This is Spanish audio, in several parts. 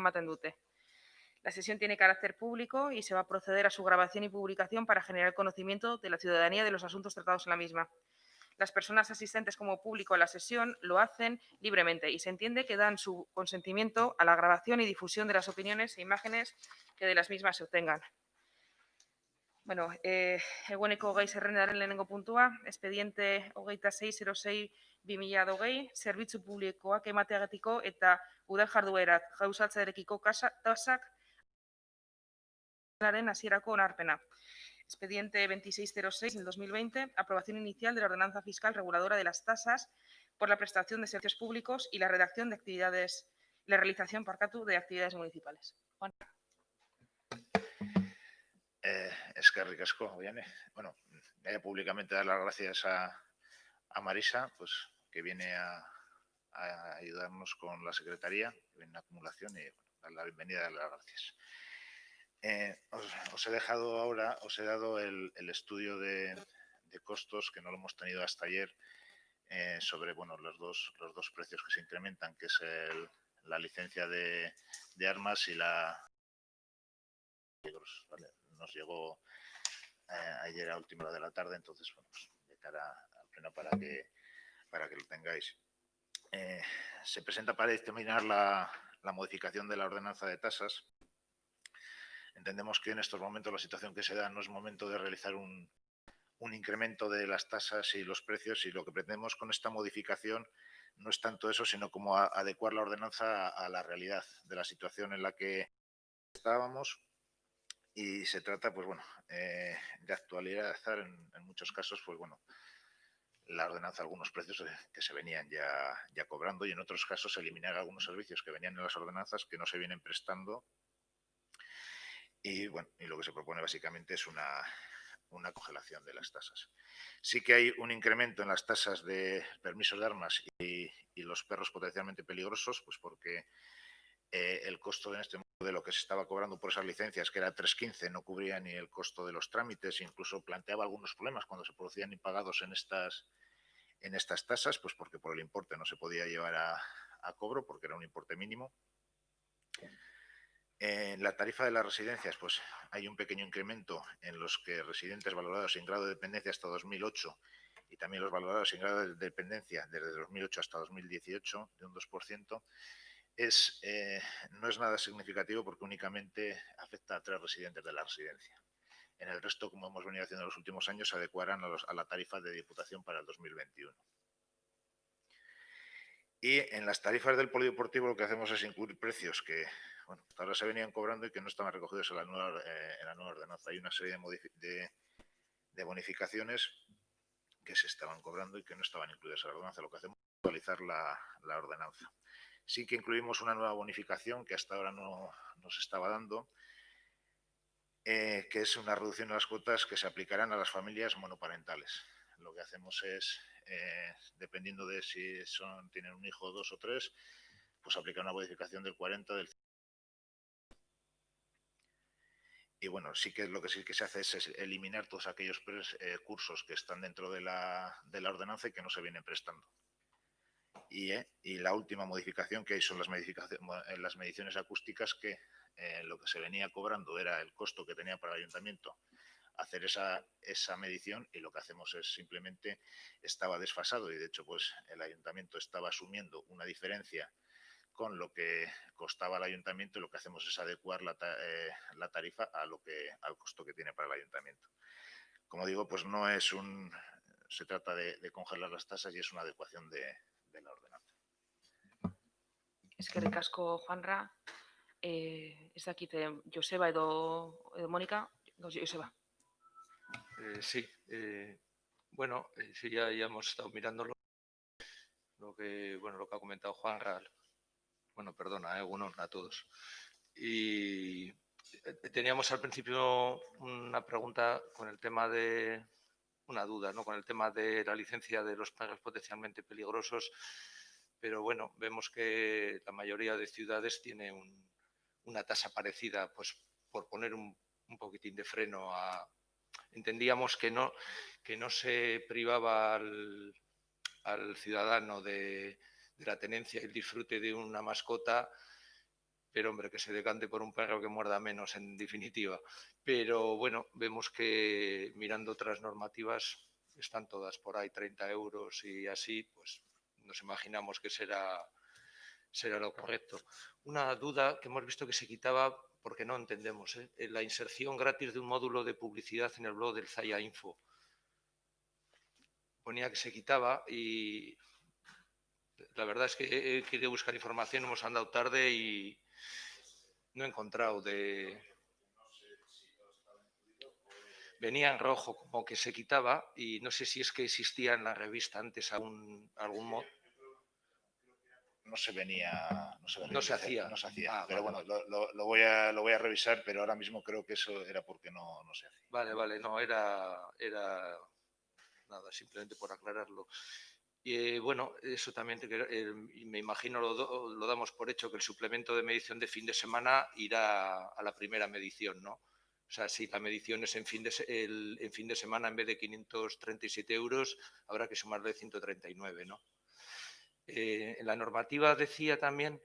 ematen dute. La sesión tiene carácter público y se va a proceder a su grabación y publicación para generar conocimiento de la ciudadanía de los asuntos tratados en la misma. Las personas asistentes como público a la sesión lo hacen libremente y se entiende que dan su consentimiento a la grabación y difusión de las opiniones e imágenes que de las mismas se obtengan. Bueno, egueneko gai zerrendaren lehenengo puntua, expediente 2606/2020, zerbitzu publikoak emateagatiko eta udal jarduerak gauzatzearekiko tasak hasierako onarpena. Expediente 2606 del 2020, aprobación inicial de la ordenanza fiscal reguladora de las tasas por la prestación de servicios públicos y la redacción de actividades, la realización de actividades municipales. Juan. Eskerrik asko, Oiane. Bueno, públicamente dar las gracias a Marisa, pues que viene a ayudarnos con la secretaría, que viene en acumulación, y bueno, dar la bienvenida y dar las gracias. Os he dado el estudio de costos, que no lo hemos tenido hasta ayer, sobre bueno, los dos precios que se incrementan, que es la licencia de armas y la... ¿vale? Nos llegó ayer a última hora de la tarde, entonces bueno, pues, de cara al pleno para que lo tengáis. Se presenta para dictaminar la modificación de la ordenanza de tasas. Entendemos que en estos momentos la situación que se da no es momento de realizar un incremento de las tasas y los precios, y lo que pretendemos con esta modificación no es tanto eso, sino como adecuar la ordenanza a la realidad de la situación en la que estábamos. Y se trata, pues bueno, de actualizar en muchos casos, pues bueno, la ordenanza, algunos precios que se venían ya cobrando, y en otros casos eliminar algunos servicios que venían en las ordenanzas que no se vienen prestando. Y bueno, y lo que se propone básicamente es una congelación de las tasas. Sí que hay un incremento en las tasas de permisos de armas y los perros potencialmente peligrosos, pues porque el costo en este modelo que se estaba cobrando por esas licencias, que era 3,15, no cubría ni el costo de los trámites, incluso planteaba algunos problemas cuando se producían impagados en estas tasas, pues porque por el importe no se podía llevar a cobro, porque era un importe mínimo. En la tarifa de las residencias, pues hay un pequeño incremento en los que residentes valorados en grado de dependencia hasta 2008, y también los valorados en grado de dependencia desde 2008 hasta 2018, de un 2%. No es nada significativo, porque únicamente afecta a 3 residentes de la residencia. En el resto, como hemos venido haciendo en los últimos años, se adecuarán a la tarifa de Diputación para el 2021. Y en las tarifas del polideportivo lo que hacemos es incluir precios que bueno, hasta ahora se venían cobrando y que no estaban recogidos en la nueva ordenanza. Hay una serie de bonificaciones que se estaban cobrando y que no estaban incluidas en la ordenanza. Lo que hacemos es actualizar la ordenanza. Sí que incluimos una nueva bonificación que hasta ahora no se estaba dando, que es una reducción de las cuotas que se aplicarán a las familias monoparentales. Lo que hacemos es, dependiendo de si tienen un hijo, 2 o 3, pues aplicar una bonificación del 40, del 50. Y bueno, lo que sí que se hace es eliminar todos aquellos cursos que están dentro de la ordenanza y que no se vienen prestando. Y la última modificación que hay son las mediciones acústicas, que lo que se venía cobrando era el costo que tenía para el ayuntamiento hacer esa medición, y lo que hacemos es simplemente estaba desfasado, y de hecho pues el ayuntamiento estaba asumiendo una diferencia con lo que costaba el ayuntamiento, y lo que hacemos es adecuar la tarifa al costo que tiene para el ayuntamiento. Como digo, pues no es se trata de congelar las tasas, y es una adecuación de la ordenanza. Eskerrik asko, Juanra. Ez dakit, Joseba edo Mónica. Joseba. Sí, bueno, sí, ya hemos estado mirándolo. Lo que ha comentado Juanra. Bueno, perdona, bueno, a todos. Y teníamos al principio una pregunta con el tema de una duda, ¿no? Con el tema de la licencia de los perros potencialmente peligrosos, pero bueno, vemos que la mayoría de ciudades tiene una tasa parecida, pues por poner un poquitín de freno a... Entendíamos que no se privaba al ciudadano de la tenencia y el disfrute de una mascota pero hombre, que se decante por un perro que muerda menos, en definitiva. Pero bueno, vemos que mirando otras normativas están todas por ahí, 30 euros y así, pues nos imaginamos que será lo correcto. Una duda que hemos visto que se quitaba, porque no entendemos, la inserción gratis de un módulo de publicidad en el blog del Zaya Info. Ponía que se quitaba y la verdad es que he querido buscar información, hemos andado tarde y no he encontrado Venía en rojo como que se quitaba y no sé si es que existía en la revista antes algún modo. No se venía, No se hacía. No se hacía. Ah, pero vale, bueno, vale. lo voy a revisar, pero ahora mismo creo que eso era porque no se hacía. Vale, no, era nada, simplemente por aclararlo. Y bueno, eso también me imagino, lo damos por hecho, que el suplemento de medición de fin de semana irá a la primera medición, ¿no? O sea, si la medición es en fin de semana, en vez de 537 euros, habrá que sumarle 139, ¿no? En la normativa decía también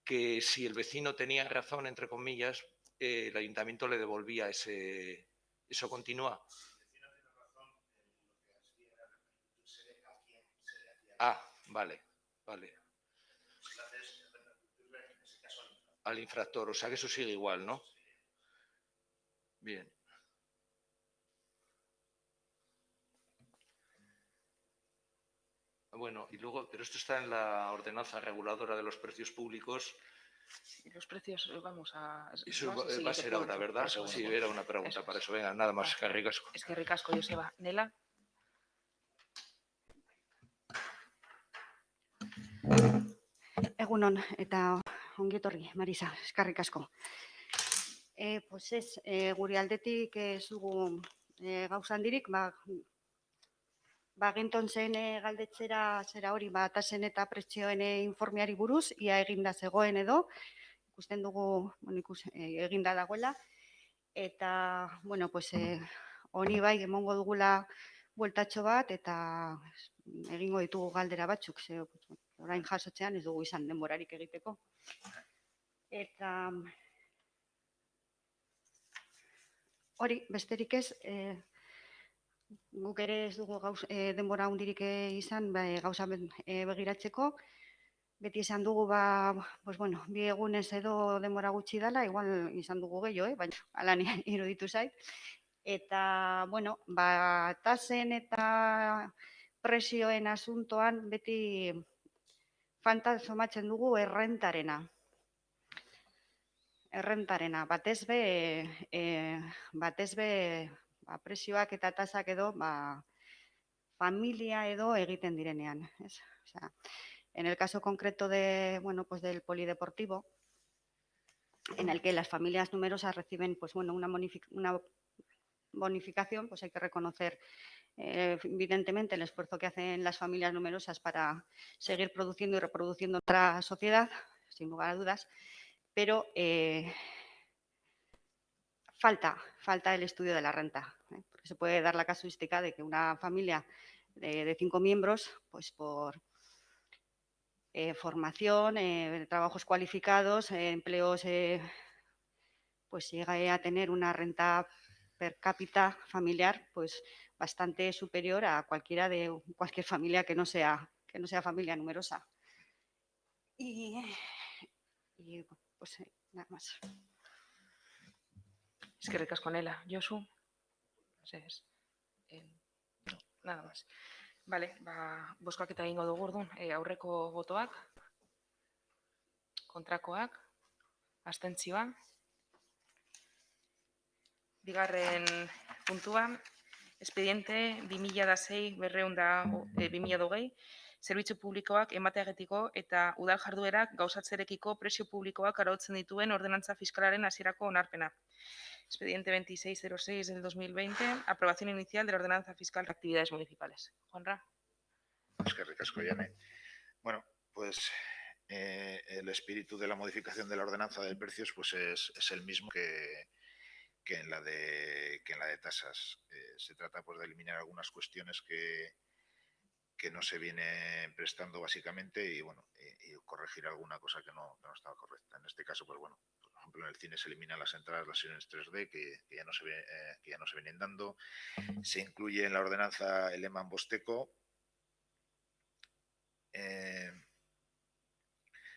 que si el vecino tenía razón, entre comillas, el ayuntamiento le devolvía ese... ¿Eso continúa? Ah, vale. Al infractor, o sea que eso sigue igual, ¿no? Bien. Bueno, y luego, pero esto está en la ordenanza reguladora de los precios públicos. Sí, los precios, vamos a... Eso vamos al va a siguiente ser ahora, punto. ¿verdad? Eso Sí, es. era una pregunta Eso para es. eso. Venga, nada más, Vale. Carricasco. Es que ricasco, Joseba. Nela. Egunon eta ongi etorri, Marisa, eskerrik asko. Pues ez, gure aldetik ez dugu gauza handirik, ginton zen galdetzera zera hori, tasen eta prezioen informeari buruz, ia eginda zegoen edo, ikusten dugu, eginda dagoela, eta, bueno, pues, honi bai, emongo dugula bueltatxo bat, eta egingo ditugu galdera batzuk, ze orain jasotzean ez dugu izan denborarik egiteko. Eta hori, besterik ez, guk ere ez dugu denbora hundirik izan gauza begiratzeko. Beti esan dugu, pues bueno, 2 egunez edo denbora gutxi dela, igual izan dugu gehiago, baina alan iruditu zait. Eta, bueno, tasen eta prezioen asuntoan beti falta somatzen dugu errentarena. Batez be, prezioak eta tasak edo, familia edo egiten direnean. O sea, en el caso concreto pues del polideportivo, en el que las familias numerosas reciben pues bueno, una bonificación, pues hay que reconocer evidentemente el esfuerzo que hacen las familias numerosas para seguir produciendo y reproduciendo nuestra sociedad, sin lugar a dudas, pero falta el estudio de la renta, porque se puede dar la casuística de que una familia de 5 miembros, pues por formación, trabajos cualificados, empleos, pues llegue a tener una renta per cápita familiar pues bastante superior a cualquier familia que no sea familia numerosa. Y pues nada más. Es que ricasco, Nela. Josu. Nada más. Vale, bozkak eta egingo dugu orduan. Aurreko botoak, kontrakoak, abstentzioa. Bigarren puntua, expediente 2006/2020, zerbitzu publikoak emateagetiko eta udal jarduerak gauzatzerekiko prezio publikoak arautzen dituen ordenantza fiskalaren hasierako onarpena. Expediente 2606 del 2020, aprobación inicial de la ordenanza fiscal de actividades municipales. Juanra. Es que ricasco, Yane. Bueno, pues el espíritu de la modificación de la ordenanza de precios pues es el mismo que en la de tasas. Se trata pues de eliminar algunas cuestiones que no se viene prestando básicamente y, bueno, y corregir alguna cosa que no estaba correcta. En este caso, pues bueno, por ejemplo, en el cine se eliminan las entradas, las sesiones 3D que ya no se vienen dando. Se incluye en la ordenanza el lema Bosteco.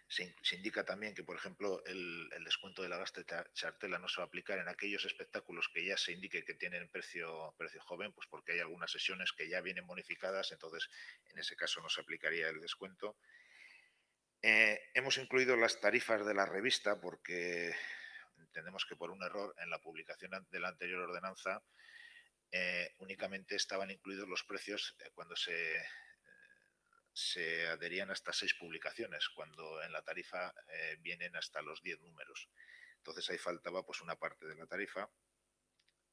Se indica también que, por ejemplo, el descuento de la gasta chartela no se va a aplicar en aquellos espectáculos que ya se indique que tienen precio joven, pues porque hay algunas sesiones que ya vienen bonificadas, entonces en ese caso no se aplicaría el descuento. Hemos incluido las tarifas de la revista porque entendemos que por un error en la publicación de la anterior ordenanza únicamente estaban incluidos los precios cuando se adherían hasta 6 publicaciones, cuando en la tarifa vienen hasta los 10 números. Entonces ahí faltaba pues una parte de la tarifa.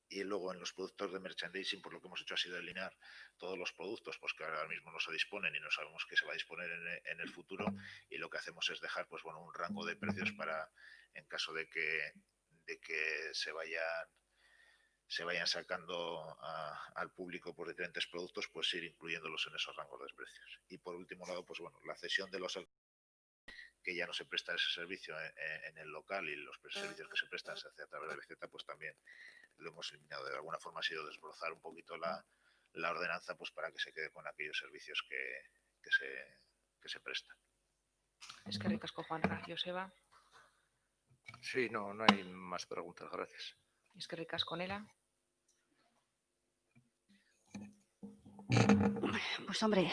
Y luego en los productos de merchandising, pues lo que hemos hecho ha sido alinear todos los productos pues que ahora mismo no se disponen y no sabemos que se va a disponer en el futuro, y lo que hacemos es dejar pues bueno un rango de precios para, en caso de que se vayan sacando al público por diferentes productos, pues ir incluyéndolos en esos rangos de precios. Y por último lado, pues bueno, la cesión de los que ya no se presta ese servicio en el local, y los servicios que se prestan se hace a través de BZ, pues también lo hemos eliminado. De alguna forma ha sido desbrozar un poquito la ordenanza, pues para que se quede con aquellos servicios que se prestan. Eskerrik asko, Juanra. Joseba. Sí, no hay más preguntas, gracias. Eskerrik asko, Nela. Pues hombre,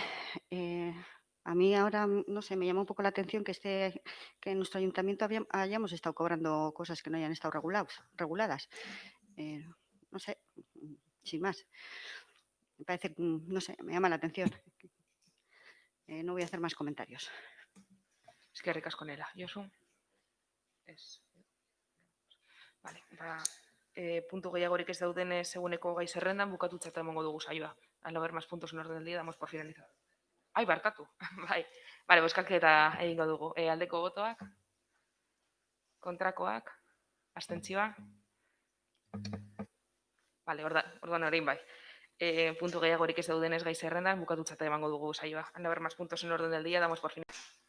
a mí ahora, no sé, me llama un poco la atención que en nuestro ayuntamiento hayamos estado cobrando cosas que no hayan estado reguladas. No sé, sin más. Me parece, no sé, me llama la atención. No voy a hacer más comentarios. Eskerrik asko, Nela. Josu. Vale, puntu gehiagorik ez daudenez eguneko gai zerrendan bukatutzat emango dugu saioa. Al no haber más puntos en orden del día, damos por finalizado. Ai, barkatu. Bai. Vale, bozkaketa egingo dugu. Aldeko botoak? Kontrakoak? Abstentzioa? Vale, orduan orain bai. Puntu gehiagorik ez daudenez gai zerrendan bukatutzat emango dugu saioa. Al no haber más puntos en orden del día, damos por finalizado.